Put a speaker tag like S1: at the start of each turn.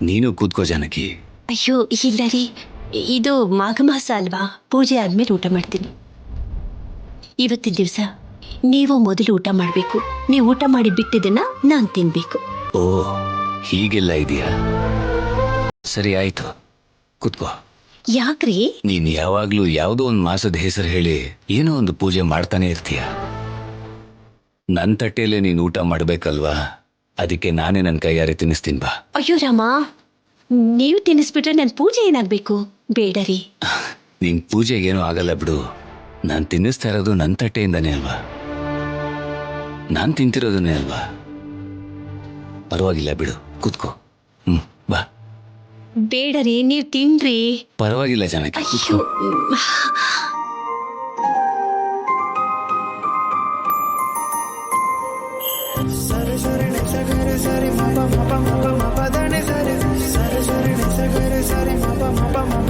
S1: ನೀನು ಕೂತ್ಕೋ ಜಾನಕಿ.
S2: ಅಯ್ಯೋ ಇಲ್ಲ ರೀ, ಇದು ಮಾಘ ಮಾಸ ಅಲ್ವಾ, ಪೂಜೆ ಆದ್ಮೇಲೆ ಊಟ ಮಾಡ್ತೀನಿ. ಇವತ್ತಿನ ದಿವಸ ನೀವು ಮೊದಲು ಊಟ ಮಾಡಬೇಕು. ನೀವು ಊಟ ಮಾಡಿ ಬಿಟ್ಟಿದ್ದನ್ನ ನಾನು ತಿನ್ಬೇಕು.
S1: ಓ, ಹೀಗೆಲ್ಲ ಇದೆಯಾ? ಸರಿ ಆಯ್ತು, ಕೂತ್ಕೋ.
S2: ಯಾಕ್ರಿ?
S1: ನೀನ್ ಯಾವಾಗ್ಲೂ ಯಾವುದೋ ಒಂದು ಮಾಸದ ಹೆಸರು ಹೇಳಿ ಏನೋ ಒಂದು ಪೂಜೆ ಮಾಡ್ತಾನೆ ಇರ್ತೀಯ. ನನ್ನ ತಟ್ಟೆಯಲ್ಲೇ ನೀನು ಊಟ ಮಾಡ್ಬೇಕಲ್ವಾ, ಅದಕ್ಕೆ ನಾನೇ ನನ್ನ ಕೈಯಾರೆ ತಿನ್ನಿಸ್ತೀನಿ ಬಾ.
S2: ಅಯ್ಯೋ ರಾಮ, ನೀವು ತಿನ್ನಿಸ್ಬಿಟ್ರೆ ನನ್ನ ಪೂಜೆ ಏನಾಗಬೇಕು? ಬೇಡ ರೀ.
S1: ನಿನ್ ಪೂಜೆ ಏನೂ ಆಗಲ್ಲ ಬಿಡು. ನಾನು ತಿನ್ನಿಸ್ತಾ ಇರೋದು ನನ್ನ ತಟ್ಟೆಯಿಂದಾನೇ ಅಲ್ವಾ, ನಾನು ತಿಂತಿರೋದನ್ನೇ ಅಲ್ವಾ. ಪರವಾಗಿಲ್ಲ ಬಿಡು, ಕೂತ್ಕೋ. ಬಾ.
S2: ಬೇಡ ರೀ, ನೀವು ತಿನ್ರಿ.
S1: ಪರವಾಗಿಲ್ಲ ಜಾನಕಿ,
S2: ಅಯ್ಯೋ.
S3: ಸರಿ ಸರಿ ಸರಿ ಸರಿ ಮಪ ಮಪ ಮಪ ಮಪ ಧನಿ ಸರಿ ಸರಿ ಸರಿ ಸರಿ ಸರಿ ಮಪ ಮಪ ಮಪ